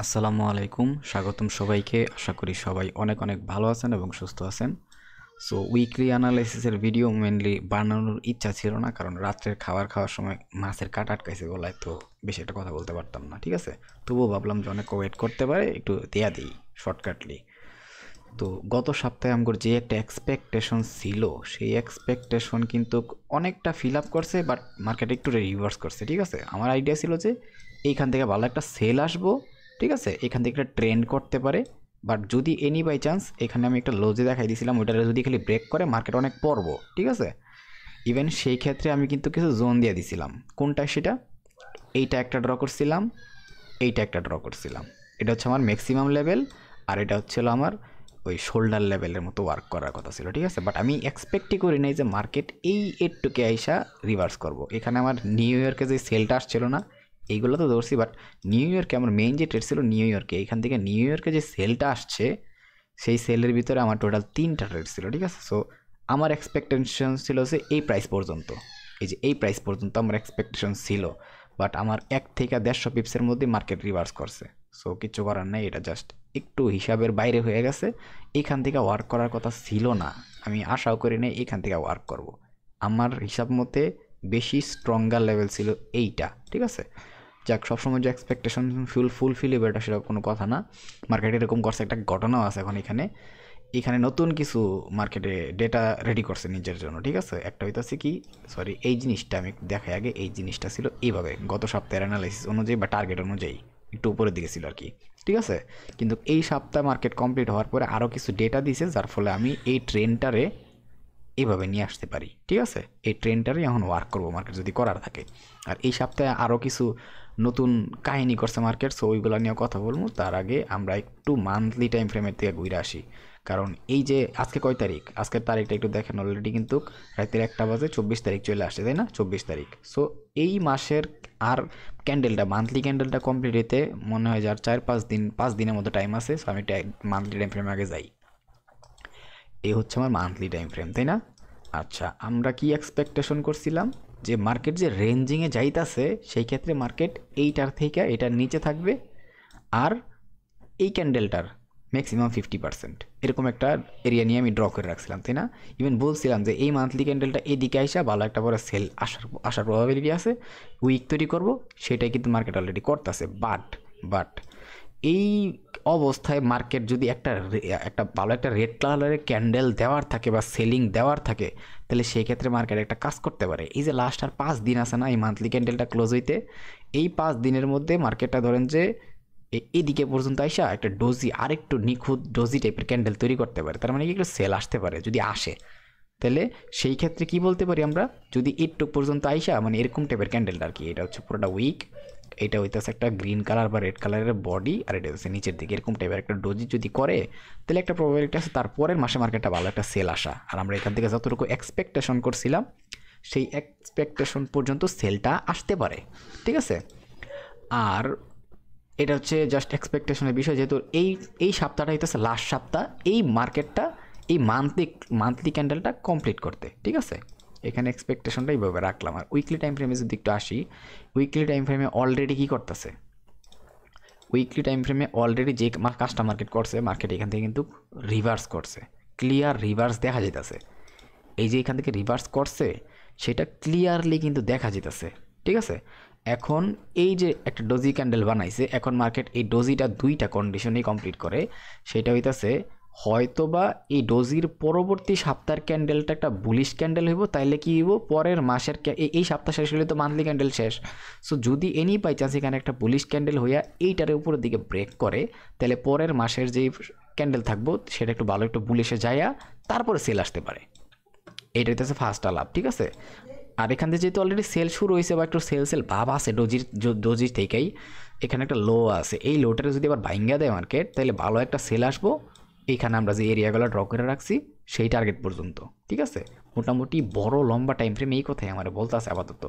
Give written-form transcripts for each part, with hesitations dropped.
আসসালামু আলাইকুম, স্বাগতম সবাইকে। আশা করি সবাই অনেক অনেক ভালো আছেন এবং সুস্থ আছেন। সো উইকলি অ্যানালাইসিসের ভিডিও মেনলি বানানোর ইচ্ছা ছিল না, কারণ রাত্রের খাওয়ার সময় মাছের কাটা আটকাইছে গলায়, তো বেশি একটা কথা বলতে পারতাম না। ঠিক আছে, তবুও ভাবলাম যে অনেক ওয়েট করতে পারে, একটু দেয়া দিই শর্টকাটলি। তো গত সপ্তাহে আমার যে একটা এক্সপেকটেশন ছিল, সেই এক্সপেকটেশন কিন্তু অনেকটা ফিল আপ করছে, বাট মার্কেট একটু রিভার্স করছে। ঠিক আছে, আমার আইডিয়া ছিল যে এইখান থেকে ভালো একটা সেল আসবো, ঠিক আছে, এখান থেকে একটা ট্রেন্ড করতে পারে। বাট যদি এনি বাই চান্স এখানে আমি একটা লোজে দেখাই দিয়েছিলাম, ওইটা যদি খালি ব্রেক করে মার্কেট অনেক পড়বো। ঠিক আছে, ইভেন সেই ক্ষেত্রে আমি কিন্তু কিছু জোন দিয়ে দিছিলাম। কোনটা সেটা? এইটা একটা ড্র করছিলাম, এইটা একটা ড্র করছিলাম। এটা হচ্ছে আমার ম্যাক্সিমাম লেভেল, আর এটা হচ্ছিল আমার ওই শোল্ডার লেভেলের মতো ওয়ার্ক করার কথা ছিল। ঠিক আছে, বাট আমি এক্সপেক্টই করি নাই যে মার্কেট এই এটুকে আইসা রিভার্স করব। এখানে আমার নিউ ইয়র্কে যে সেলটা আসছিল না, এইগুলো তো ধরছি, বাট নিউ ইয়র্কে আমার মেইন যে ট্রেড ছিল নিউ ইয়র্কে, এখান থেকে নিউ ইয়র্কে যে সেলটা আসছে, সেই সেলের ভিতরে আমার টোটাল 3টা ট্রেড ছিল। ঠিক আছে, সো আমার এক্সপেকটেশন ছিল যে এই প্রাইস পর্যন্ত, এই যে এই প্রাইস পর্যন্ত আমার এক্সপেকটেশন ছিল। বাট আমার 1 থেকে 150 পিপসের মধ্যে মার্কেট রিভার্স করছে। সো কিছু করার নেই, এটা জাস্ট একটু হিসাবের বাইরে হয়ে গেছে। এখান থেকে ওয়ার্ক করার কথা ছিল না, আমি আশাও করি নাই এখান থেকে ওয়ার্ক করব। আমার হিসাব মতে বেশি স্ট্রঙ্গার লেভেল ছিল এইটা। ঠিক আছে, যাক, সবসময় যে এক্সপেকটেশন ফুলফিল হবে এটা সেটা কোনো কথা না। মার্কেটে এরকম করছে, একটা ঘটনাও আছে এখন এখানে। এখানে নতুন কিছু মার্কেটে ডেটা রেডি করছে নিজের জন্য। ঠিক আছে, একটা হইতাছে কি, সরি, এই জিনিসটা আমি দেখাই আগে। এই জিনিসটা ছিল এইভাবে গত সপ্তাহের অ্যানালাইসিস অনুযায়ী বা টার্গেট অনুযায়ী একটু উপরের দিকে ছিল আর কি। ঠিক আছে, কিন্তু এই সপ্তাহ মার্কেট কমপ্লিট হওয়ার পরে আরও কিছু ডেটা দিছে, যার ফলে আমি এই ট্রেনটারে এইভাবে নিয়ে আসতে পারি। ঠিক আছে, এই ট্রেনটারই এখন ওয়ার্ক করবো মার্কেট যদি করার থাকে। আর এই সপ্তাহে আরও কিছু নতুন কাহিনী করছে মার্কেট, সো ওইগুলো নিয়ে কথা বলবো। তার আগে আমরা একটু মান্থলি টাইম ফ্রেমের থেকে ঘুরে আসি, কারণ এই যে আজকে কয় তারিখ, আজকের তারিখটা একটু দেখেন। অলরেডি কিন্তু রাতের 1টা বাজে, 24 তারিখ চলে আসছে, তাই না? 24 তারিখ। সো এই মাসের আর ক্যান্ডেলটা, মান্থলি ক্যান্ডেলটা কমপ্লিট হতে মনে হয় যে আর 4-5 দিন, 5 দিনের মতো টাইম আছে। সো আমি মান্থলি টাইম ফ্রেমে আগে যাই। এই হচ্ছে আমার মান্থলি টাইম ফ্রেম, তাই না? আচ্ছা, আমরা কি এক্সপেকটেশন করছিলাম যে মার্কেট যে রেঞ্জিংয়ে যাইতাছে, সেই ক্ষেত্রে মার্কেট এইটার থেকে এটার নিচে থাকবে, আর এই ক্যান্ডেলটার ম্যাক্সিমাম 50%, এরকম একটা এরিয়া নিয়ে আমি ড্র করে রাখছিলাম, তাই না? ইভেন বলছিলাম যে এই মান্থলি ক্যান্ডেলটা এদিকে আইসা ভালো একটা পরে সেল আসার প্রবাবিলিটি আছে, উইক তৈরি করব। সেটাই কিন্তু মার্কেট অলরেডি করতেছে। বাট এই অবস্থায় মার্কেট যদি একটা ভালো একটা রেড কালারের ক্যান্ডেল দেওয়ার থাকে বা সেলিং দেওয়ার থাকে, তাহলে সেই ক্ষেত্রে মার্কেট একটা কাজ করতে পারে। এই যে লাস্ট আর 5 দিন আছে না এই মান্থলি ক্যান্ডেলটা ক্লোজ হইতে, এই 5 দিনের মধ্যে মার্কেটটা ধরেন যে এদিকে পর্যন্ত আইসা একটা ডোজি, আরেকটু নিখুঁত ডোজি টাইপের ক্যান্ডেল তৈরি করতে পারে। তার মানে কি একটু সেল আসতে পারে যদি আসে। তাহলে সেই ক্ষেত্রে কি বলতে পারি আমরা, যদি এইটুক পর্যন্ত আইসা মানে এরকম টাইপের ক্যান্ডেলটা আর কি, এটা হচ্ছে পুরোটা উইক, এটা হইতেছে একটা গ্রিন কালার বা রেড কালারের বডি, আর এটা হচ্ছে নিচের দিকে এরকম টাইপের একটা ডোজি যদি করে, তাহলে একটা প্রবাবিলিটি আছে তারপরের মাসে মার্কেটটা ভালো একটা সেল আসা। আর আমরা এখান থেকে যতটুকু এক্সপেকটেশন করছিলাম, সেই এক্সপেকটেশন পর্যন্ত সেলটা আসতে পারে। ঠিক আছে, আর এটা হচ্ছে জাস্ট এক্সপেকটেশনের বিষয়, যেহেতু এই এই সপ্তাহটা হইতেছে লাস্ট সপ্তাহ এই মার্কেটটা, এই মান্থলি ক্যান্ডেলটা কমপ্লিট করতে। ঠিক আছে, এখানে এক্সপেকটেশনটা এইভাবে রাখলাম। আর উইকলি টাইম ফ্রেমে যদি একটু আসি, উইকলি টাইম ফ্রেমে অলরেডি কী করতেছে, উইকলি টাইম ফ্রেমে অলরেডি যে কাজটা মার্কেট করছে, মার্কেট এখান থেকে কিন্তু রিভার্স করছে, ক্লিয়ার রিভার্স দেখা যেতেছে। এই যে এখান থেকে রিভার্স করছে, সেটা ক্লিয়ারলি কিন্তু দেখা যেতেছে। ঠিক আছে, এখন এই যে একটা ডোজি ক্যান্ডেল বানাইছে, এখন মার্কেট এই ডোজিটা 2টা কন্ডিশনেই কমপ্লিট করে। সেটা হইতাছে হয়তোবা এই ডোজির পরবর্তী সপ্তাহের ক্যান্ডেলটা একটা বুলিশ ক্যান্ডেল হইব, তাইলে কি হইব, পরের মাসের এই সপ্তাহ শেষ হলে তো মান্থলি ক্যান্ডেল শেষ। সো যদি এনি বাই চান্স এখানে একটা বুলিশ ক্যান্ডেল হইয়া এইটার উপরের দিকে ব্রেক করে, তাহলে পরের মাসের যেই ক্যান্ডেল থাকবো সেটা একটু ভালো একটু বুলিশে যাইয়া তারপরে সেল আসতে পারে। এইটা হচ্ছে ফার্স্ট আলাপ। ঠিক আছে, আর এখান থেকে যেহেতু অলরেডি সেল শুরু হয়েছে বা একটু সেল ভাব আছে ডোজির থেকেই, এখানে একটা লো আছে। এই লোটারে যদি আবার ভাঙ্গা দেয় মার্কেট, তাহলে ভালো একটা সেল আসবো এইখানে আমরা যে এরিয়াগুলো ড্র করে রাখছি সেই টার্গেট পর্যন্ত। ঠিক আছে, মোটামুটি বড় লম্বা টাইম ফ্রেম এই কথাই আমার বলতে আছে আপাতত।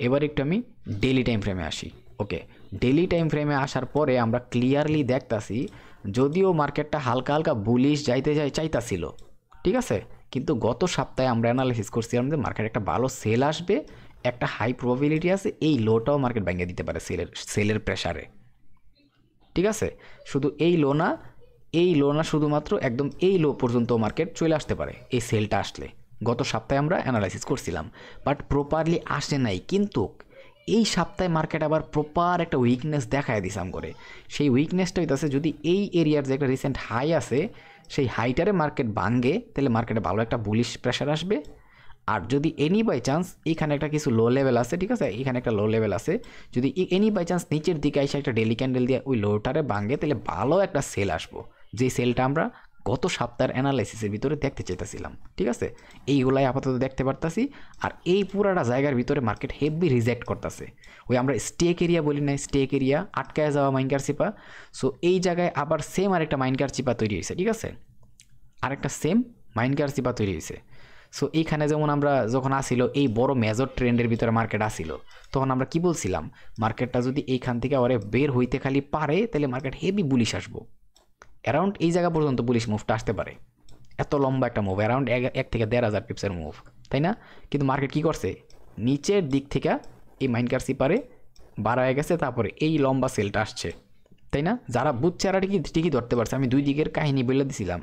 এবার একটু আমি ডেলি টাইম ফ্রেমে আসি। ওকে, ডেলি টাইম ফ্রেমে আসার পরে আমরা ক্লিয়ারলি দেখতাছি, যদিও মার্কেটটা হালকা হালকা বুলিশ চাইতাছিল, ঠিক আছে, কিন্তু গত সপ্তাহে আমরা অ্যানালাইসিস করছিলাম যে মার্কেট একটা ভালো সেল আসবে, একটা হাই প্রবাবিলিটি আছে এই লোটাও মার্কেট ভেঙে দিতে পারে সেলের প্রেসারে। ঠিক আছে? শুধু এই লো না, এই লো না, শুধুমাত্র একদম এই লো পর্যন্ত মার্কেট চলে আসতে পারে এই সেলটা আসলে। গত সপ্তাহে আমরা অ্যানালাইসিস করছিলাম, বাট প্রপারলি আসে নাই। কিন্তু এই সপ্তাহে মার্কেট আবার প্রপার একটা উইকনেস দেখায় দিসাম করে। সেই উইকনেসটা হইতেছে যদি এই এরিয়ার যে একটা রিসেন্ট হাই আছে সেই হাইটারে মার্কেট ভাঙে, তাহলে মার্কেটে ভালো একটা বুলিশ প্রেশার আসবে। আর যদি এনি বাই চান্স এখানে একটা কিছু লো লেভেল আছে, ঠিক আছে, এখানে একটা লো লেভেল আছে, যদি এনি বাই চান্স নিচের দিকে এসে একটা ডেলি ক্যান্ডেল দিয়ে ওই লোটারে ভাঙে, তাহলে ভালো একটা সেল আসবো, যে সেলটা আমরা গত সপ্তাহের অ্যানালাইসিসের ভিতরে দেখতে চাইতেছিলাম। ঠিক আছে, এইগুলাই আপাতত দেখতে পারতাছি। আর এই পুরাটা জায়গার ভিতরে মার্কেট হেভি রিজেক্ট করতেছে। ওই আমরা স্টেক এরিয়া বলি না, স্টেক এরিয়া আটকায় যাওয়া মাইনকার চিপা। সো এই জায়গায় আবার সেম আরেকটা মাইনকার চিপা তৈরি হয়েছে। ঠিক আছে, আরেকটা সেম মাইনকার চিপা তৈরি হয়েছে। সো এইখানে যেমন আমরা যখন আসিল এই বড় মেজর ট্রেন্ডের ভিতরে মার্কেট আসিল, তখন আমরা কি বলছিলাম, মার্কেটটা যদি এইখান থেকে আবার বের হইতে খালি পারে তাহলে মার্কেট হেভি বুলিশ আসবো। অ্যারাউন্ড এই জায়গা পর্যন্ত বুলিশ মুভটা আসতে পারে। এত লম্বা একটা মুভ, অ্যারাউন্ড 1 থেকে 1,500 পিপসের মুভ, তাই না? কিন্তু মার্কেট কী করছে, নিচের দিক থেকে এই মাইনকার চিপারে বাড়ায় গেছে, তারপরে এই লম্বা সেলটা আসছে, তাই না? যারা বুঝছে আর ঠিকই ধরতে পারছে। আমি দুই দিকের কাহিনী বলে দিছিলাম।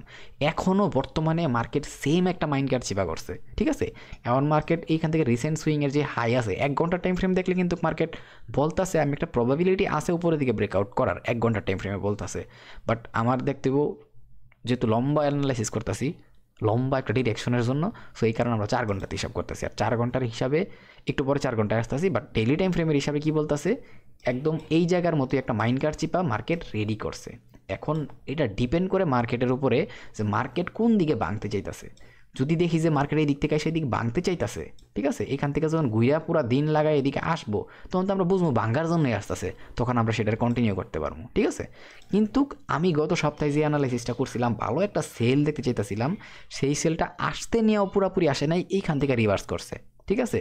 এখনও বর্তমানে মার্কেট সেম একটা মাইনকার চিপা করছে। ঠিক আছে, এখন মার্কেট এইখান থেকে রিসেন্ট সুইংয়ের যে হাই আছে 1 ঘন্টার টাইম ফ্রেম দেখলে কিন্তু মার্কেট বলতেছে আমি একটা প্রবাবিলিটি আছে উপরের দিকে ব্রেকআউট করার, 1 ঘন্টার টাইম ফ্রেমে বলতেছে। বাট আমার দেখতে যেহেতু লম্বা অ্যানালাইসিস করতেছি, লম্বা একটা ডিরেকশনের জন্য, সো এই কারণে আমরা 4 ঘন্টাতে হিসাব করতেছি। আর 4 ঘন্টার হিসাবে একটু পরে 4 ঘন্টায় আসতেছি। বাট ডেইলি টাইম ফ্রেমের হিসাবে কী বলতেছে, একদম এই জায়গার মতো একটা মাইনকার চিপা মার্কেট রেডি করছে। এখন এটা ডিপেন্ড করে মার্কেটের উপরে যে মার্কেট কোন দিকে ভাঙতে চাইতেছে। যদি দেখি যে মার্কেট এই দিক থেকে এসে এদিকে ভাঙতে চাইতেছে, ঠিক আছে, এখান থেকে যখন ঘুরিয়া পুরো দিন লাগায় এদিকে আসবো, তখন তো আমরা বুঝবো ভাঙ্গার জন্যই আসতেছে, তখন আমরা সেটার কন্টিনিউ করতে পারবো। ঠিক আছে, কিন্তু আমি গত সপ্তাহে যে অ্যানালাইসিসটা করছিলাম, ভালো একটা সেল দেখতে চাইতেছিলাম, সেই সেলটা আসতে নিয়েও পুরোপুরি আসে নাই, এইখান থেকে রিভার্স করছে। ঠিক আছে,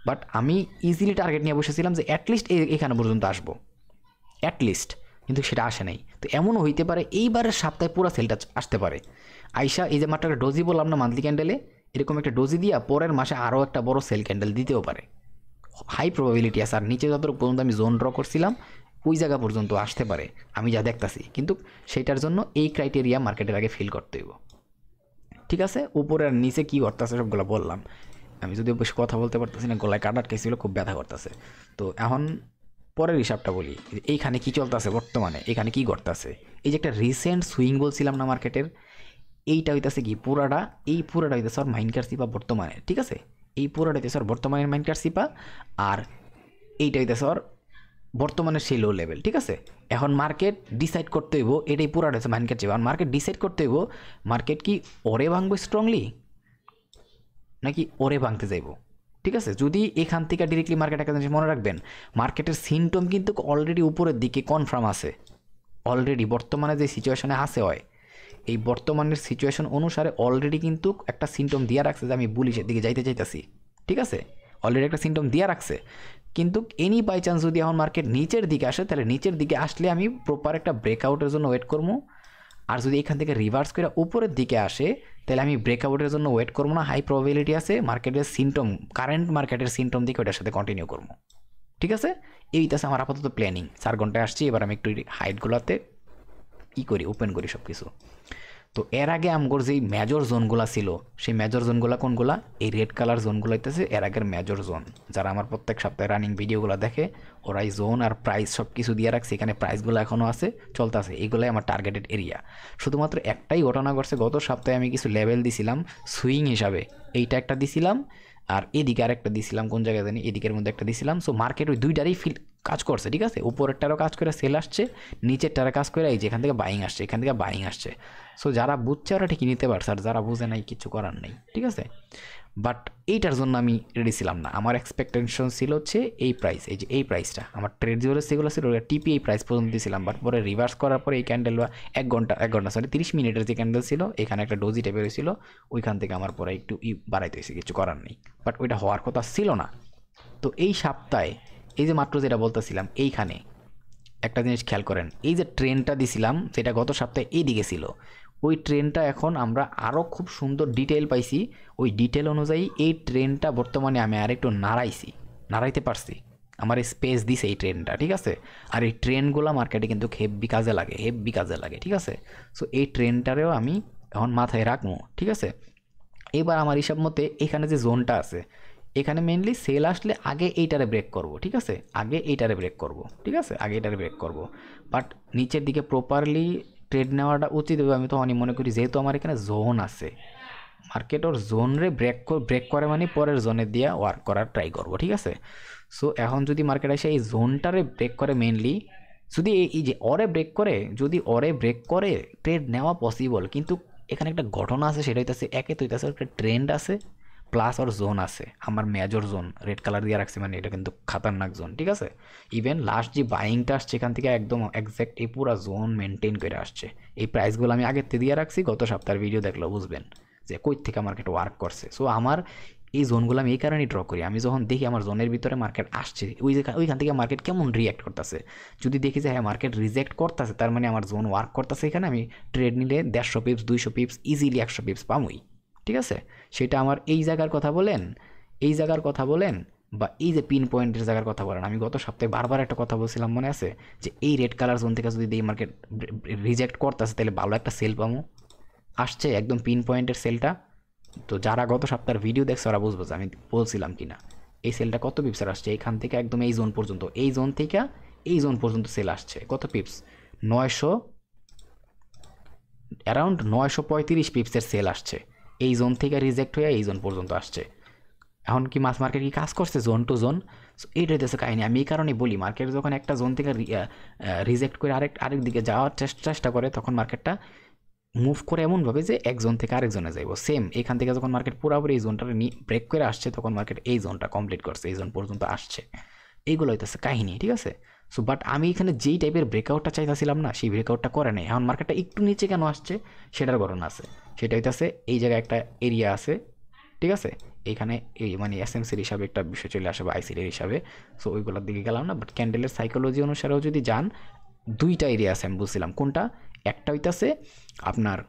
বাট আমি ইজিলি টার্গেট নিয়ে বসেছিলাম যে অ্যাটলিস্ট এখানে পর্যন্ত আসবো, অ্যাটলিস্ট, কিন্তু সেটা আসে নাই। তো এমনও হইতে পারে এইবারের সপ্তাহে পুরো সেলটা আসতে পারে। আইসা এই যে মাত্র একটা ডোজি বললাম না মান্থলি ক্যান্ডেলে, এরকম একটা ডোজি দিয়া পরের মাসে আরও একটা বড় সেল ক্যান্ডেল দিতেও পারে, হাই প্রবাবিলিটি আছে। আর নিচে যতটুকু পর্যন্ত আমি জোন ড্র করছিলাম ওই জায়গা পর্যন্ত আসতে পারে, আমি যা দেখতাছি। কিন্তু সেইটার জন্য এই ক্রাইটেরিয়া মার্কেটের আগে ফিল করতে হইব। ঠিক আছে, উপরে আর নিচে কী করতেছে সবগুলো বললাম। আমি যদি বেশি কথা বলতে পারতেছি না, গলায় কাটা আটকেছিল, খুব ব্যথা করতেছে। তো এখন পরের হিসাবটা বলি, এইখানে কি চলতেছে বর্তমানে, এখানে কি ঘটতেছে। এই যে একটা রিসেন্ট সুইং বলছিলাম না মার্কেটের, এইটা হইতেছে কি পুরাটা, এই পুরাটা হইতেছে আর মাইনকার চিপা বর্তমানে। ঠিক আছে, এই পুরাটা হইতেছে আর বর্তমানের মাইনকার চিপা, আর এইটা হইতেছে আর বর্তমানের সেই লো লেভেল। ঠিক আছে, এখন মার্কেট ডিসাইড করতে হইব, এটাই পুরাটা হচ্ছে মাইনকার চিপা। মার্কেট ডিসাইড করতে হইব মার্কেট কি ওরে ভাঙবো স্ট্রংলি নাকি ওরে ভাঙতে যাইব। ঠিক আছে, যদি এখান থেকে ডিরেক্টলি মার্কেট একটা জিনিস মনে রাখবেন, মার্কেটের সিমটম কিন্তু অলরেডি উপরের দিকে কনফার্ম আছে। অলরেডি বর্তমানে যে সিচুয়েশনে আছে হয়, এই বর্তমানের সিচুয়েশন অনুসারে অলরেডি কিন্তু একটা সিমটম দিয়ে রাখছে যে আমি বুলিশের দিকে যাইতে চাইতেছি। ঠিক আছে, অলরেডি একটা সিমটম দিয়ে রাখছে। কিন্তু এনি বাই চান্স যদি এখন মার্কেট নিচের দিকে আসে, তাহলে নিচের দিকে আসলে আমি প্রপার একটা ব্রেকআউটের জন্য ওয়েট করবো। আর যদি এখান থেকে রিভার্স করে উপরের দিকে আসে, তাহলে আমি ব্রেকআউটের জন্য ওয়েট করবো না, হাই প্রবাবিলিটি আছে মার্কেটের সিমটম, কারেন্ট মার্কেটের সিমটম দিকে ওটার সাথে কন্টিনিউ করবো। ঠিক আছে, এইটাছে আমার আপাতত প্ল্যানিং। 4 ঘন্টায় আসছি, এবার আমি একটু হাইটগুলোতে করি, ওপেন করি সব কিছু। তো এর আগে আমগোর যেই মেজর জোনগুলো ছিল, সেই মেজর জোনগুলো কোনগুলা, এই রেড কালার জোনগুলো হইতেছে এর আগের মেজর জোন। যারা আমার প্রত্যেক সপ্তাহে রানিং ভিডিওগুলো দেখে, ওরাই জোন আর প্রাইস সব কিছু দিয়ে রাখছে, এখানে প্রাইসগুলো এখনও আছে, চলতেছে। এইগুলোই আমার টার্গেটেড এরিয়া। শুধুমাত্র একটাই ঘটনা ঘটছে, গত সপ্তাহে আমি কিছু লেভেল দিছিলাম সুইং হিসাবে, এইটা একটা দিছিলাম, আর এদিকে আরেকটা দিছিলাম, কোন জায়গায় জানি এদিকের মধ্যে একটা দিছিলাম। সো মার্কেট ওই দুইটারই কাজ করছে। ঠিক আছে, উপরেরটারও কাজ করে সেল আসছে, নিচেরটারও কাজ করে এই যে এখান থেকে বাইং আসছে, এখান থেকে বাইং আসছে। সো যারা বুঝছে ওরা ঠিকই নিতে পারছে, আর যারা বুঝে নাই কিছু করার নেই। ঠিক আছে, বাট এইটার জন্য আমি রেডি ছিলাম না। আমার এক্সপেকটেশন ছিল হচ্ছে এই প্রাইস, এই যে এই প্রাইসটা আমার ট্রেড যেগুলো সেগুলো ছিল টিপি এই প্রাইস পর্যন্ত দিয়েছিলাম। বাট পরে রিভার্স করার পরে এই ক্যান্ডেল বা 1 ঘন্টা 30 মিনিটের যে ক্যান্ডেল ছিল, এখানে একটা ডোজি টাইপের হয়েছিল, ওইখান থেকে আমার পরে একটু বাড়াইতে হয়েছে, কিছু করার নেই। বাট ওইটা হওয়ার কথা ছিল না। তো এই সপ্তাহে এই যে মাত্র যেটা বলতেছিলাম, এইখানে একটা জিনিস খেয়াল করেন, এই যে ট্রেনটা দিছিলাম যেটা গত সপ্তাহে এই দিকে ছিল, ওই ট্রেনটা এখন আমরা আরও খুব সুন্দর ডিটেল পাইছি। ওই ডিটেল অনুযায়ী এই ট্রেনটা বর্তমানে আমি আর একটু নাড়াইতে পারছি। আমার স্পেস দিছে এই ট্রেনটা, ঠিক আছে। আর এই ট্রেনগুলো মার্কেটে কিন্তু হেভি কাজে লাগে, হেভি কাজে লাগে, ঠিক আছে। সো এই ট্রেনটারেও আমি এখন মাথায় রাখবো, ঠিক আছে। এবার আমার হিসাব মতে এখানে যে জোনটা আছে, এখানে মেনলি সেল আসলে আগে এইটারে ব্রেক করব, ঠিক আছে, আগে এইটারে ব্রেক করব, ঠিক আছে, আগে এইটারে ব্রেক করব। বাট নিচের দিকে প্রপারলি ট্রেড নেওয়াটা উচিত হবে, আমি তখনই মনে করি, যেহেতু আমার এখানে জোন আছে, মার্কেট ওর জোনরে ব্রেক করে মানে পরের জোনে দিয়ে ওয়ার্ক করার ট্রাই করবো, ঠিক আছে। সো এখন যদি মার্কেট এসে এই জোনটারে ব্রেক করে মেনলি, যদি এই যে অরে ব্রেক করে, যদি অরে ব্রেক করে ট্রেড নেওয়া পসিবল, কিন্তু এখানে একটা ঘটনা আছে, সেটা হইতেছে একে তো হইতেছে একটা ট্রেন্ড আছে প্লাস ওর জোন আছে, আমার মেজর জোন রেড কালার দিয়ে রাখছি, মানে এটা কিন্তু খাতারনাক জোন, ঠিক আছে। ইভেন লাস্ট যে বাইংটা আসছে এখান থেকে একদম একজ্যাক্ট এই পুরো জোন মেনটেন করে আসছে। এই প্রাইসগুলো আমি আগের থেকে দিয়ে রাখছি, গত সপ্তাহের ভিডিও দেখলেও বুঝবেন যে কই থেকে মার্কেট ওয়ার্ক করছে। সো আমার এই জোনগুলো আমি এই কারণেই ড্র করি, আমি যখন দেখি আমার জোনের ভিতরে মার্কেট আসছে, ওইখান থেকে মার্কেট কেমন রিয়্যাক্ট করতেছে, যদি দেখি যে হ্যাঁ মার্কেট রিজেক্ট করতেছে, তার মানে আমার জোন ওয়ার্ক করতেছে, এখানে আমি ট্রেড নিলে 150 পিপস 200 পিপস ইজিলি 100 পিপস পামই, ঠিক আছে। সেটা আমার এই জায়গার কথা বলেন, এই জায়গার কথা বলেন, বা এই যে পিন পয়েন্টের জায়গার কথা বলেন। আমি গত সপ্তাহে বারবার একটা কথা বলছিলাম, মনে আছে, যে এই রেড কালার জোন থেকে যদি এই মার্কেট রিজেক্ট করতেছে, তাহলে ভালো একটা সেল পাবো। আসছে একদম পিন পয়েন্টের সেলটা। তো যারা গত সপ্তাহের ভিডিও দেখছে ওরা বুঝবো যে আমি বলছিলাম কি না। এই সেলটা কত পিপসের আসছে, এইখান থেকে একদম এই জোন পর্যন্ত, এই জোন থেকে এই জোন পর্যন্ত সেল আসছে কত পিপস, 900, অ্যারাউন্ড 935 পিপসের সেল আসছে। এই জোন থেকে রিজেক্ট হয়ে এই জোন পর্যন্ত আসছে। এখন কি মাস মার্কেট কি কাজ করছে জোন টু জোন? সো এইটাই হচ্ছে কাহিনি। আমি এই কারণেই বলি, মার্কেট যখন একটা জোন থেকে রিজেক্ট করে আরেক দিকে যাওয়ার চেষ্টা করে, তখন মার্কেটটা মুভ করে এমনভাবে যে এক জোন থেকে আরেক জোনে যাইব। সেম এখান থেকে যখন মার্কেট পুরোপুরি এই জোনটা ব্রেক করে আসছে, তখন মার্কেট এই জোনটা কমপ্লিট করছে, এই জোন পর্যন্ত আসছে। এইগুলো হইতেছে কাহিনী, ঠিক আছে। সো বাট আমি এখানে যেই টাইপের ব্রেকআউটটা চাইতেছিলাম না, সেই ব্রেকআউটটা করে নেই। এখন মার্কেটটা একটু নিচে কেন আসছে সেটার কারণ আছে, সেটা হইতেছে এই জায়গায় একটা এরিয়া আছে, ঠিক আছে। এইখানে এই মানে এসএমসির হিসাবে একটা বিষয় চলে আসে বা আইসির হিসাবে। সো ওইগুলোর দিকে গেলাম না, বাট ক্যান্ডেলের সাইকোলজি অনুসারেও যদি যান, দুইটা এরিয়া আছে আমি বলছিলাম। কোনটা? একটা হইতাছে আপনার,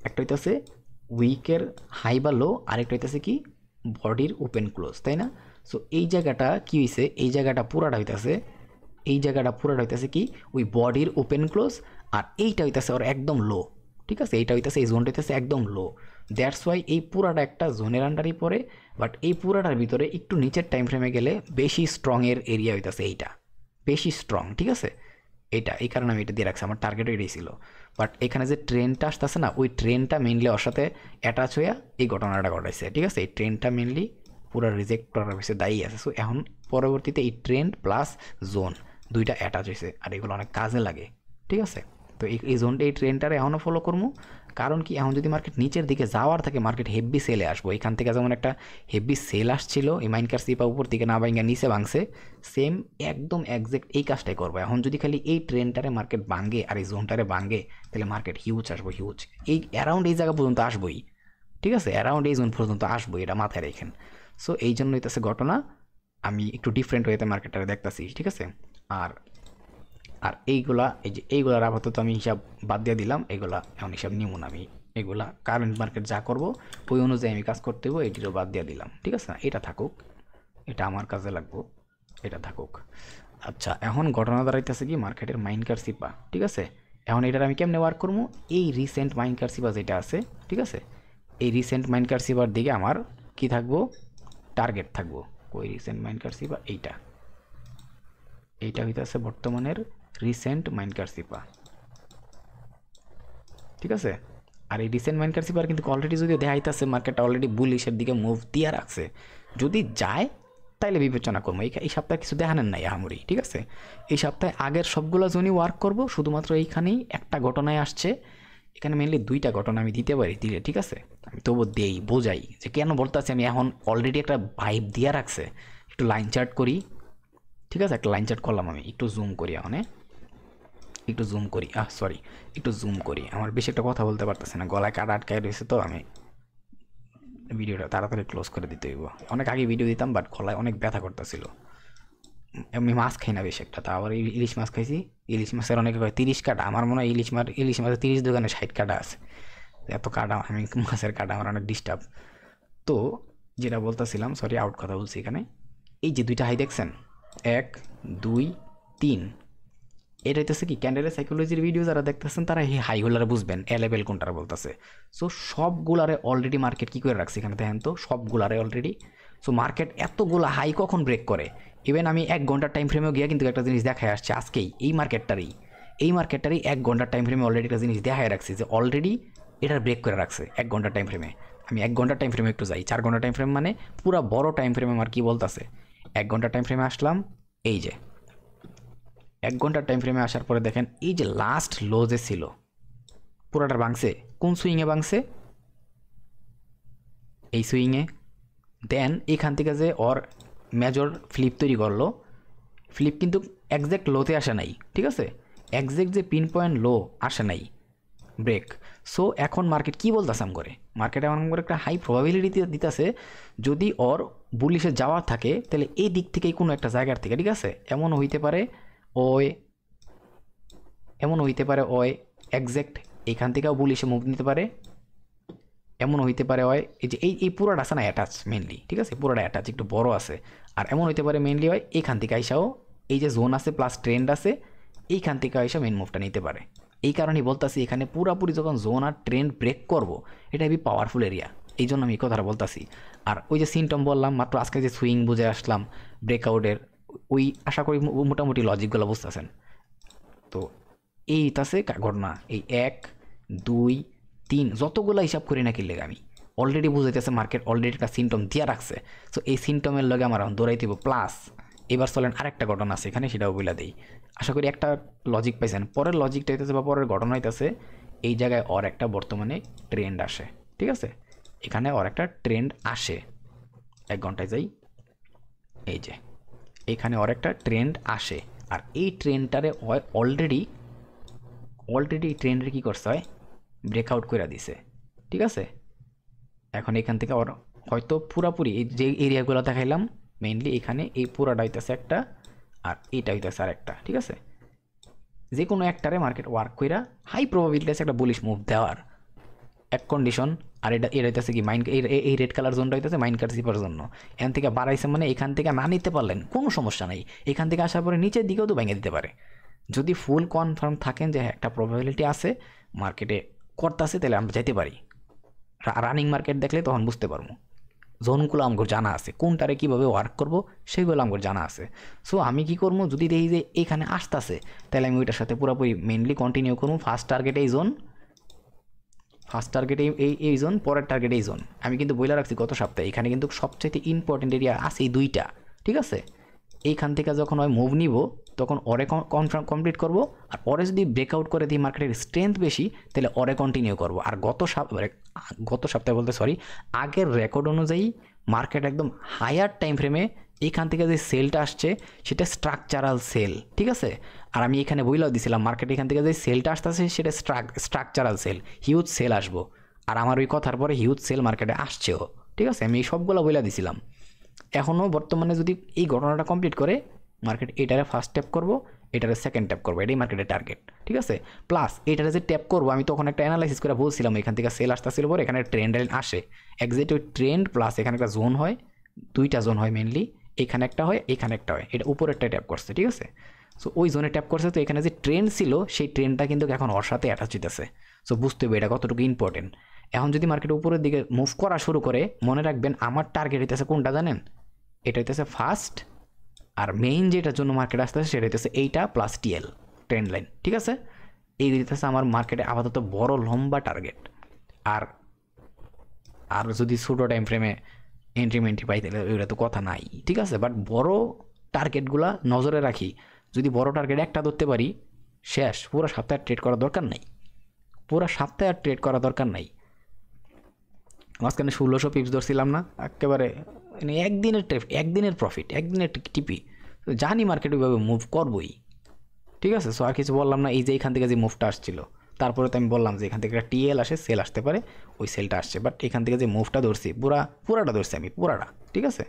একটা হইতাছে উইকের হাই বা লো, আরেকটা হইতাছে কি বডির ওপেন ক্লোজ, তাই না? সো এই জায়গাটা কি হইছে, এই জায়গাটা পুরাটা হইতাছে, এই জায়গাটা পুরাটা হইতাছে কি ওই বডির ওপেন ক্লোজ, আর এইটা হইতাছে ওর একদম লো, ঠিক আছে। এইটা হইতাছে, এই জোনটা হইতাছে একদম লো। দ্যাটস ওয়াই এই পুরাটা একটা জোনের আন্ডারই পড়ে, বাট এই পুরাটার ভিতরে একটু নিচের টাইম ফ্রেমে গেলে বেশি স্ট্রংয়ের এরিয়া হইতাছে এইটা, বেশি স্ট্রং, ঠিক আছে। এটা এই কারণে আমি এটা দিয়ে রাখছি, আমার টার্গেট এটাই ছিল। বাট এখানে যে ট্রেনটা আসতেছে না, ওই ট্রেনটা মেনলি ওর সাথে অ্যাটাচ হয়ে এই ঘটনাটা ঘটাইছে, ঠিক আছে। এই ট্রেনটা মেনলি পুরো রিজেক্ট করার পিছনে দায়ী আছে। সো এখন পরবর্তীতে এই ট্রেন্ড প্লাস জোন দুইটা অ্যাটাচ হয়েছে, আর এগুলো অনেক কাজে লাগে, ঠিক আছে। তো এই জোনটা, এই ট্রেনটারে এখনও ফলো করবো। কারণ কি, এখন যদি মার্কেট নিচের দিকে যাওয়ার থাকে, মার্কেট হেভি সেলে আসবো। এখান থেকে যেমন একটা হেভি সেল আসছিল, এই মাইনকার সিপা উপর থেকে না ভাঙ্গা নিচে ভাঙছে, সেম একদম একজ্যাক্ট এই কাজটাই করবো। এখন যদি খালি এই ট্রেনটারে মার্কেট ভাঙে আর এই জোনটারে ভাঙে, তাহলে মার্কেট হিউজ আসবো, হিউজ। এই অ্যারাউন্ড এই জায়গা পর্যন্ত আসবোই, ঠিক আছে, অ্যারাউন্ড এই জোন পর্যন্ত আসবোই, এটা মাথায় রেখেন। সো এই জন্য হইতেছে ঘটনা, আমি একটু ডিফারেন্ট ওয়েতে মার্কেটটারে দেখতেছি, ঠিক আছে। আর আর এইগুলা, এই যে এইগুলার আপাতত আমি হিসাব বাদ দিয়ে দিলাম, এগুলা এখন হিসাব নিব না আমি। এগুলা কারেন্ট মার্কেট যা করব ওই অনুযায়ী আমি কাজ করতে হবো, এটিরও বাদ দিয়ে দিলাম, ঠিক আছে না। এটা থাকুক, এটা আমার কাজে লাগবো, এটা থাকুক। আচ্ছা, এখন ঘটনা দাঁড়াইতেছে কি মার্কেটের মাইনকার সিপা, ঠিক আছে। এখন এটার আমি কেমনে ওয়ার্ক করবো, এই রিসেন্ট মাইনকার সিপা যেটা আছে, ঠিক আছে, এই রিসেন্ট মাইনকার সিপার দিকে আমার কি থাকবো, টার্গেট থাকবো। ওই রিসেন্ট মাইনকার সিপা এইটা, এইটা হইতেছে বর্তমানের রিসেন্ট মাইনকার সিপা, ঠিক আছে। আর এই রিসেন্ট মাইনকার সিপার কিন্তু অলরেডি যদি দেখাইতেছে মার্কেটটা অলরেডি বুলিশের দিকে মুভ দিয়ে রাখছে, যদি যায় তাইলে বিবেচনা করবো। এই সপ্তাহে কিছু দেখানেন নাই আহামরি, ঠিক আছে। এই সপ্তাহে আগের সবগুলো জোনই ওয়ার্ক করব, শুধুমাত্র এইখানেই একটা ঘটনায় আসছে। এখানে মেনলি দুইটা ঘটনা আমি দিতে পারি দিলে, ঠিক আছে। আমি তবু দেই, বোঝাই যে কেন বলতেছি। আমি এখন অলরেডি একটা ভাইব দিয়ে রাখছে, একটু লাইন চার্ট করি, ঠিক আছে। একটা লাইন চার্ট করলাম, আমি একটু জুম করি, এখন একটু জুম করি, সরি, একটু জুম করি। আমার বেশি একটা কথা বলতে পারতেছে না, গলায় কাটা আটকায় রয়েছে, তো আমি ভিডিওটা তাড়াতাড়ি ক্লোজ করে দিতে হইব। অনেক আগে ভিডিও দিতাম, বাট গলায় অনেক ব্যথা করতেছিল। আমি মাছ খাই না বেশি একটা, তা আবার ইলিশ মাছ খাইছি। ইলিশ মাছের অনেকে কয় 30 কাটা, আমার মনে হয় ইলিশ মাছের 30 দোকানে 60 কাটা আছে। এত কাটা, আমি মাছের কাটা আমার অনেক ডিস্টার্ব। তো যেটা বলতেছিলাম, সরি আউট কথা বলছি এখানে। এই যে দুইটা হাই দেখছেন, 1 2 3 এটা হইতেছে কি ক্যান্ডেলের সাইকোলজির ভিডিও যারা দেখতেছেন তারা এই হাইগুলারে বুঝবেন এ লেভেল কোনটার বলতেছে। সো সবগুলারে অলরেডি মার্কেট কি করে রাখছে এখানে দেখেন তো, সবগুলারে অলরেডি। সো মার্কেট এতগুলা হাই কখন ব্রেক করে, ইভেন আমি 1 ঘন্টার টাইম ফ্রেমেও গিয়ে কিন্তু একটা জিনিস দেখায় আসছে আজকেই এই মার্কেটটারই 1 ঘন্টার টাইম ফ্রেমে অলরেডি একটা জিনিস দেখায় রাখছি যে অলরেডি এটা ব্রেক করে রাখছে 1 ঘন্টার টাইম ফ্রেমে। আমি 1 ঘন্টার টাইম ফ্রেমে একটু যাই, 4 ঘন্টার টাইম ফ্রেম মানে পুরো বড় টাইম ফ্রেমে আমার কি বলতেছে, 1 ঘন্টার টাইম ফ্রেমে আসলাম, এই যে 1 ঘন্টার টাইম ফ্রেমে আসার পরে দেখেন এই যে লাস্ট লো যে ছিল পুরাটার ভাঙছে, কোন সুইংয়ে ভাঙছে, এই সুইংয়ে। দেন এখান থেকে যে ওর মেজর ফ্লিপ তৈরি করলো, ফ্লিপ কিন্তু একজ্যাক্ট লোতে আসে নাই, ঠিক আছে, একজ্যাক্ট যে পিন পয়েন্ট লো আসে নাই ব্রেক। সো এখন মার্কেট কি বলতেছে আম করে, মার্কেট এমন করে একটা হাই প্রবাবিলিটি দিতেছে যদি ওর বুলিশে যাওয়ার থাকে তাহলে এই দিক থেকেই কোনো একটা জায়গার থেকে, ঠিক আছে, এমন হইতে পারে ওই একজ্যাক্ট এখান থেকেও বুলিশে মুভ নিতে পারে, এমন হইতে পারে হয় এই যে এই পুরোটা আছে না অ্যাটাচ মেনলি, ঠিক আছে, পুরোটা অ্যাটাচ একটু বড় আছে। আর এমন হইতে পারে মেনলি হয় এখান থেকে আইসাও এই যে জোন আছে প্লাস ট্রেন্ড আছে এইখান থেকে আইসা মেন মুভটা নিতে পারে। এই কারণেই বলতাছি এখানে পুরাপুরি যখন জোন আর ট্রেন্ড ব্রেক করবো এটা হেবি পাওয়ারফুল এরিয়া, এই জন্য আমি এই কথাটা বলতাছি। আর ওই যে সিমটম বললাম মাত্র আজকে যে সুইং বুঝে আসলাম ব্রেকআউটের, ওই আশা করি মোটামুটি লজিকগুলো বুঝতেছেন। তো এই তাছে ঘটনা, এই 1 2 3 যতগুলো হিসাব করি না কিনলে আমি অলরেডি বুঝাইতেছে মার্কেট অলরেডি একটা সিমটম দিয়ে রাখছে। সো এই সিমটমের লগে আমার এখন দৌড়াইতে হবে। প্লাস এবার চলেন আরেকটা ঘটনা আছে এখানে, সেটাও বলে দিই। আশা করি একটা লজিক পাইছেন। পরের লজিকটা হইতেছে বা পরের ঘটনা হইতেছে এই জায়গায় ওর একটা বর্তমানে ট্রেন্ড আসে, ঠিক আছে, এখানে ওর একটা ট্রেন্ড আসে। 1 ঘন্টায় যাই, এই যে এখানে ওর একটা ট্রেন্ড আসে। আর এই ট্রেন্ডটারে অলরেডি ট্রেন্ডের কী করছে হয় ব্রেকআউট করে দিছে, ঠিক আছে। এখন এখান থেকে ওর হয়তো পুরাপুরি এই যে এরিয়াগুলো দেখাইলাম মেইনলি এখানে এই পুরাটা হইতেছে একটা আর এইটা হইতেছে আর একটা, ঠিক আছে, যে কোনো একটারে মার্কেট ওয়ার্ক কইরা হাই প্রবাবিলিটি আছে একটা বুলিশ মুভ দেওয়ার এক কন্ডিশন। আর এটা হইতেছে কি মাইন্ড এই রেড কালার জোনটা হইতেছে মাইন্ড কার্ড জিপার জন্য। এখান থেকে বাড়াইছে মানে এখান থেকে না নিতে পারলেন কোনো সমস্যা নাই, এখান থেকে আসার পরে নিচের দিকেও তো ভেঙে দিতে পারে। যদি ফুল কনফার্ম থাকেন যে একটা প্রবাবিলিটি আছে মার্কেটে করতেছে তাহলে আমরা যেতে পারি। রানিং মার্কেট দেখলে তখন বুঝতে পারবো জোনগুলো আমার জানা আছে, কোনটারে কীভাবে ওয়ার্ক করবো সেগুলো আমার জানা আছে। সো আমি কি করবো যদি দেখি যে এখানে আসতেছে তাহলে আমি ওইটার সাথে পুরোপুরি মেনলি কন্টিনিউ করবো। ফার্স্ট টার্গেট এই জোন, এই জোন, পরের টার্গেট এই জোন। আমি কিন্তু বইলা রাখছি গত সপ্তাহে এখানে কিন্তু সবচেয়ে ইম্পর্টেন্ট এরিয়া আছে এই দুইটা, ঠিক আছে। এইখান থেকে যখন ওই মুভ নিব তখন ওরে কনফার্ম কমপ্লিট করব। আর ওরে যদি ব্রেকআউট করে দিই মার্কেটের স্ট্রেংথ বেশি তাহলে ওরে কন্টিনিউ করব। আর গত সপ্তাহে বলতে সরি আগের রেকর্ড অনুযায়ী মার্কেট একদম হায়ার টাইম ফ্রেমে এইখান থেকে যে সেলটা আসছে সেটা স্ট্রাকচারাল সেল, ঠিক আছে। আর আমি এখানে বইলাও দিছিলাম মার্কেট এখান থেকে যে সেলটা আসতেছে সেটা স্ট্রাকচারাল সেল, হিউজ সেল আসবো। আর আমার ওই কথার পরে হিউজ সেল মার্কেটে আসছেও, ঠিক আছে, আমি এই সবগুলো বইলা দিছিলাম। এখনও বর্তমানে যদি এই ঘটনাটা কমপ্লিট করে মার্কেট এটারে ফার্স্ট ট্যাপ করবো, এটারে সেকেন্ড ট্যাপ করবো, এটাই মার্কেটের টার্গেট, ঠিক আছে। প্লাস এটারে যে ট্যাপ করবো আমি তখন একটা অ্যানালাইসিস করে বলছিলাম এখান থেকে সেল আসতেছিল পরে এখানে ট্রেন্ড লাইন আসে এক্সাক্ট ওই ট্রেন্ড প্লাস এখানে একটা জোন হয়, দুইটা জোন হয় মেনলি, এখানে একটা হয় এখানে একটা হয়, এটা উপরেরটা ট্যাপ করছে, ঠিক আছে। সো ওই জোনে ট্যাপ করছে তো এখানে যে ট্রেন্ড ছিল সেই ট্রেন্ডটা কিন্তু এখন ওর সাথে অ্যাটাচ হইতেছে। সো বুঝতে হবে এটা কতটুকু ইম্পর্টেন্ট। এখন যদি মার্কেট উপরের দিকে মুভ করা শুরু করে মনে রাখবেন আমার টার্গেট হইতেছে কোনটা জানেন, এটা হইতেছে ফার্স্ট আর মেইন যেটার জন্য মার্কেট আসতেছে সেটা হইতেছে এইটা প্লাস টিএল ট্রেন্ড লাইন, ঠিক আছে। এই হইতেছে আমার মার্কেটে আপাতত বড় লম্বা টার্গেট। আর যদি ছোটো টাইম ফ্রেমে এন্ট্রি পাই তাহলে ওইটা তো কথা নাই, ঠিক আছে। বাট বড় টার্গেটগুলা নজরে রাখি, যদি বড় টার্গেট একটা ধরতে পারি শেষ, পুরো সপ্তাহে ট্রেড করার দরকার নাই, মাঝখানে 1600 পিপস ধরছিলাম না একেবারে, মানে একদিনের প্রফিট, একদিনের টিপি, জানি মার্কেট ওইভাবে মুভ করবই, ঠিক আছে। সো আর কিছু বললাম না, এই যে এখান থেকে যে মুভটা আসছিল তারপরে তো আমি বললাম যে এখান থেকে একটা টিএল আসে সেল আসতে পারে, ওই সেলটা আসছে। বাট এখান থেকে যে মুভটা ধরছি পুরাটা ধরছি আমি পুরাটা, ঠিক আছে,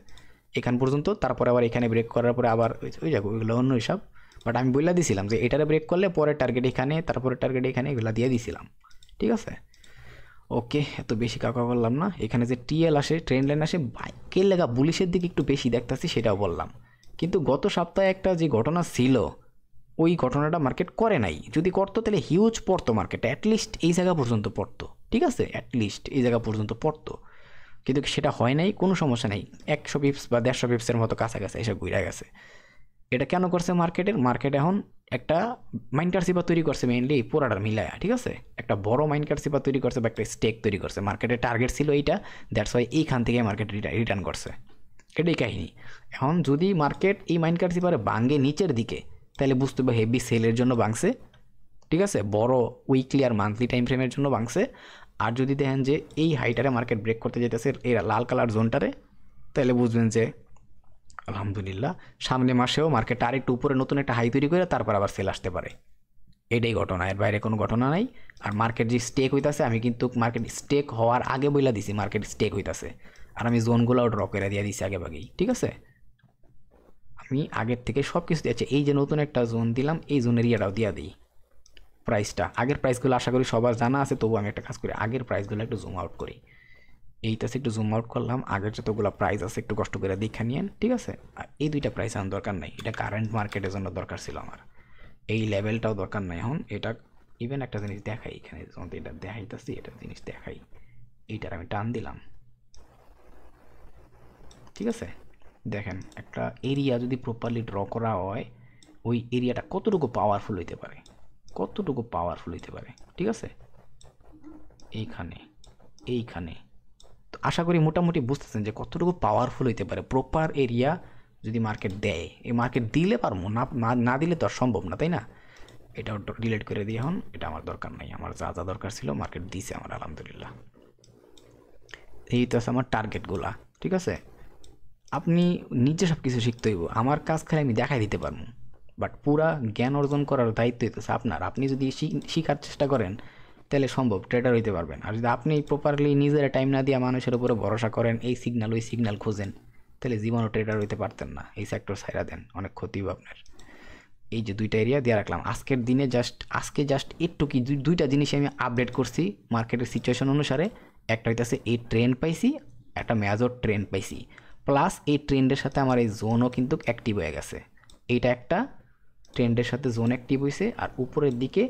এখান পর্যন্ত। তারপরে আবার এখানে ব্রেক করার পরে আবার ওই যাবো, ওইগুলো অন্য হিসাব। বাট আমি বলে দিছিলাম যে এটারে ব্রেক করলে পরের টার্গেট এখানে, তারপরে টার্গেট এখানে, এগুলো দিয়ে দিছিলাম, ঠিক আছে। ওকে, এত বেশি কাকা বললাম না। এখানে যে টিএল আসে ট্রেন্ড লাইন আসে কে লেগা বুলিশের দিকে একটু বেশি দেখতেছি সেটাও বললাম, কিন্তু গত সপ্তাহে একটা যে ঘটনা ছিল ওই ঘটনাটা মার্কেট করে নাই। যদি করতো তাহলে হিউজ পড়তো মার্কেট, অ্যাটলিস্ট এই জায়গা পর্যন্ত পড়তো, ঠিক আছে, অ্যাটলিস্ট এই জায়গা পর্যন্ত পড়তো। কিন্তু সেটা হয় নাই, কোনো সমস্যা নেই, 100 পিপস বা 150 পিপসের মতো কাছাকাছি এসে ঘুরে গেছে। এটা কেন করছে মার্কেট এখন একটা মাইন্ডকার সিপা তৈরি করছে মেইনলি এই পুরাটার মিলায়া, ঠিক আছে, একটা বড় মাইন্ডকার সিপা তৈরি করছে বা একটা স্টেক তৈরি করছে। মার্কেটের টার্গেট ছিল এইটা, দ্যাটস ওয়াই এইখান থেকে মার্কেট রিটার্ন করছে, এটাই কাহিনী। এখন যদি মার্কেট এই মাইন্ডকার সিপারে ভাঙে নিচের দিকে, তাহলে বুঝতে হবে হেভি সেলের জন্য ভাঙছে, ঠিক আছে, বড় উইকলি আর মান্থলি টাইম ফ্রেমের জন্য ভাঙছে। আর যদি দেখেন যে এই হাইটারে মার্কেট ব্রেক করতে যেতেছে এই লাল কালার জোনটারে, তাহলে বুঝবেন যে আলহামদুলিল্লাহ সামনে মাসেও মার্কেট আর একটু উপরে নতুন একটা হাই তৈরি করে তারপর আবার সেল আসতে পারে। এটাই ঘটনা, এর বাইরে কোনো ঘটনা নাই। আর মার্কেট যে স্টেক হইতাছে, আমি কিন্তু মার্কেট স্টেক হওয়ার আগে বইলা দিছি মার্কেট স্টেক হইতাছে, আর আমি জোনগুলোও ড্র করে দিয়ে দিছি আগে ভাগেই, ঠিক আছে, আমি আগের থেকে সব কিছু দিয়েছি। এই যে নতুন একটা জোন দিলাম, এই জোনের ইয়েটাও দিয়ে দিই, প্রাইসটা, আগের প্রাইসগুলো আশা করি সবার জানা আছে, তবু আমি একটা কাজ করি, আগের প্রাইসগুলো একটু জুম আউট করি। এইটাতে একটু জুম আউট করলাম, আগের যতগুলো প্রাইস আছে একটু কষ্ট করে দেখে নিয়েন, ঠিক আছে। আর এই দুইটা প্রাইস আমার দরকার নাই, এটা কারেন্ট মার্কেটের জন্য দরকার ছিল আমার, এই লেভেলটাও দরকার নাই এখন। এটা ইভেন একটা জিনিস দেখাই, এখানে এটা দেখাইতেছি, এটা জিনিস দেখাই, এইটার আমি টান দিলাম, ঠিক আছে। দেখেন একটা এরিয়া যদি প্রপারলি ড্র করা হয়, ওই এরিয়াটা কতটুকু পাওয়ারফুল হইতে পারে, কতটুকু পাওয়ারফুল হইতে পারে, ঠিক আছে। এইখানে এইখানে তো আশা করি মোটামুটি বুঝতেছেন যে কতটুকু পাওয়ারফুল হইতে পারে প্রপার এরিয়া যদি মার্কেট দেয়। এই মার্কেট দিলে পারবো না, না দিলে তো আর সম্ভব না, তাই না। এটাও ডিলিট করে দিয়ে এখন, এটা আমার দরকার নাই, আমার যা যা দরকার ছিল মার্কেট দিছে আমার আলহামদুলিল্লাহ। এই তো আছে আমার টার্গেটগুলা, ঠিক আছে। আপনি নিজে সব কিছু শিখতে হইব, আমার কাজ খালি আমি দেখাই দিতে পারবো, বাট পুরা জ্ঞান অর্জন করার দায়িত্ব হইতেছে আপনার। আপনি যদি শিখার চেষ্টা করেন তাহলে সম্ভব ট্রেডার হইতে পারবেন। আর যদি আপনি প্রপারলি নিজের টাইম না দিয়ে মানুষের উপরে ভরসা করেন, এই সিগন্যাল ওই সিগন্যাল খোঁজেন, তাহলে জীবনও ট্রেডার হইতে পারতেন না। এই সেক্টর ছাইরা দেন, অনেক ক্ষতি হবে আপনার। এই যে দুইটা এরিয়া দিয়ে রাখলাম আজকের দিনে, আজকে একটু কি দুইটা জিনিস আমি আপডেট করছি মার্কেটের সিচুয়েশন অনুসারে। একটা হইতেছে এই ট্রেন্ড পাইছি, একটা মেজর ট্রেন্ড পাইছি, প্লাস এই ট্রেন্ডের সাথে আমার এই জোনও কিন্তু অ্যাক্টিভ হয়ে গেছে। এইটা একটা ট্রেন্ডের সাথে জোন অ্যাক্টিভ হয়েছে, আর উপরের দিকে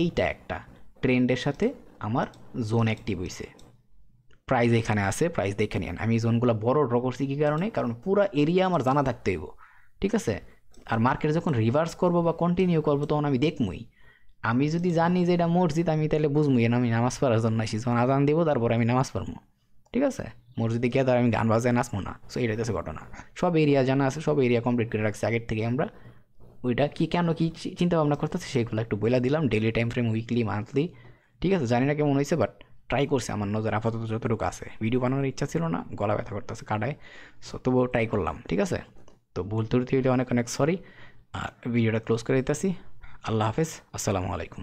এইটা একটা ট্রেন্ডের সাথে আমার জোন অ্যাক্টিভ হয়েছে। প্রাইস এখানে আছে, প্রাইস দেখে নিন। আমি জোনগুলো বড় ড্র করছি কী কারণে, কারণ পুরো এরিয়া আমার জানা থাকতে হইব, ঠিক আছে। আর মার্কেট যখন রিভার্স করবো বা কন্টিনিউ করবো তখন আমি দেখবই। আমি যদি জানি যে এটা মসজিদ, আমি তাহলে বুঝবই না আমি নামাজ পড়ার জন্য আসি, যখন আজান দেবো তারপর আমি নামাজ পড়বো, ঠিক আছে। মসজিদে গিয়ে তার আমি গান বাজায় নাচবো না। সো এটাই হচ্ছে ঘটনা। সব এরিয়া জানা আছে, সব এরিয়া কমপ্লিট করে রাখছি আগের থেকে আমরা। ওইটা কি কেন কি চিন্তা ভাবনা করতেছে সেগুলো একটু বলে দিলাম, daily time frame, weekly, monthly, ঠিক আছে। জানি না কেমন হয়েছে, বাট ট্রাই করছে, আমার নজর আপাতত যতটুকু আছে। ভিডিও বানানোর ইচ্ছা ছিল না, গলা ব্যথা করতেছে কাটায়, সো তবুও ট্রাই করলাম, ঠিক আছে। তো ভুল ত্রুটি হইলে অনেক অনেক সরি, আর ভিডিওটা ক্লোজ করে দিতেছি। আল্লাহ হাফেজ, আসসালামু আলাইকুম।